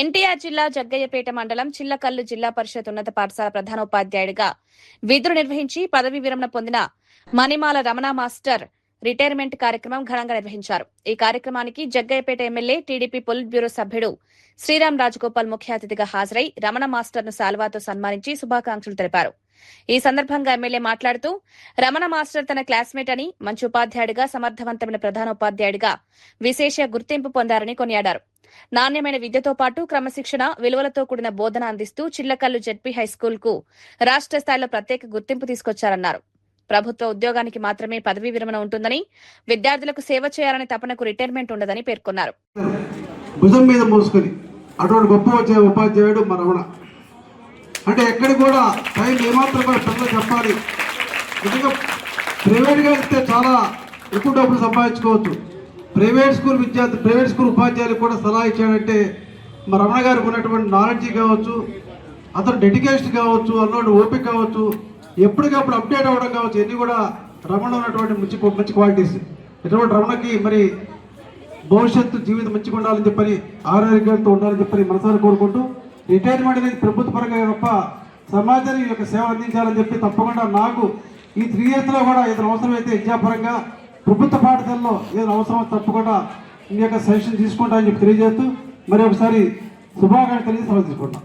ఎన్టీఆర్ జిల్లా జగ్గయ్యపేట మండలం చిల్లకల్లు జిల్లా పరిషత్ ఉన్నత పాఠశాల ప్రధానోపాధ్యాయుడిగా విధులు నిర్వహించి పదవీ విరమణ పొందిన మణిమాల రమణ మాస్టర్ రిటైర్మెంట్ కార్యక్రమం ఘనంగా నిర్వహించారు. ఈ కార్యక్రమానికి Jaggayyapeta MLA TDP polit bureau సభ్యుడు శ్రీరామ్ రాజగోపాల్ ముఖ్య అతిథిగా హాజరై రమణ మాస్టర్ను శాల్వాతో సన్మానించి శుభాకాంక్షలు తెలిపారు. ఈ సందర్భంగా ఎమ్మెల్యే మాట్లాడుతూ రమణ మాస్టర్ తన క్లాస్మేట్ అని, మంచి ఉపాధ్యాయుడిగా, సమర్థవంతమైన ప్రధానోపాధ్యాయుడిగా విశేష గుర్తింపు పొందారని కొనియాడారు. నాణ్యమైన విద్యతో పాటు క్రమశిక్షణ, విలువలతో కూడిన బోధన అందిస్తూ చిల్లకల్లు జెడ్పీ హైస్కూల్ కు రాష్ట్ర స్థాయిలో ప్రత్యేక గుర్తింపు తీసుకొచ్చారన్నారు. ప్రభుత్వ ఉద్యోగానికి మాత్రమే పదవీ విరమణ ఉంటుందని, విద్యార్థులకు సేవ చేయాలనే తపనకు రిటైర్మెంట్ ఉండదని పేర్కొన్నారు. భుజం మీద మోసుకొని అటువంటి గొప్ప వచ్చే ఉపాధ్యాయుడు మన రమణ. అంటే ఎక్కడికి కూడా టైం ఏమాత్రం కూడా పిల్లలు చెప్పాలి. నిజంగా ప్రైవేట్గా వెళ్తే చాలా ఎక్కువ డబ్బులు సంపాదించుకోవచ్చు. ప్రైవేట్ స్కూల్ ఉపాధ్యాయులకు కూడా సలహా ఇచ్చాడంటే మా రమణ గారికి ఉన్నటువంటి నాలెడ్జీ కావచ్చు, అతను డెడికేషన్ కావచ్చు, అన్నోటి ఓపిక కావచ్చు, ఎప్పటికప్పుడు అప్డేట్ అవ్వడం కావచ్చు, ఇవన్నీ కూడా రమణ ఉన్నటువంటి మంచి క్వాలిటీస్. ఇటువంటి రమణకి మరి భవిష్యత్తు జీవితం మంచిగా ఉండాలని చెప్పని, ఆరోగ్యంతో ఉండాలని చెప్పని మనసారి కోరుకుంటూ, రిటైర్మెంట్ అనేది ప్రభుత్వ పరంగా గొప్ప సమాజానికి యొక్క సేవ అందించాలని చెప్పి తప్పకుండా నాకు ఈ 3 yearsలో కూడా ఏదైనా అవసరమైతే విద్యాపరంగా ప్రభుత్వ పాఠశాలలో ఏదైనా అవసరం తప్పకుండా మీ యొక్క సజెషన్ తీసుకుంటా అని చెప్పి తెలియజేస్తూ మరి ఒకసారి శుభాకాంక్షలు తెలియజేసి తీసుకుంటాం.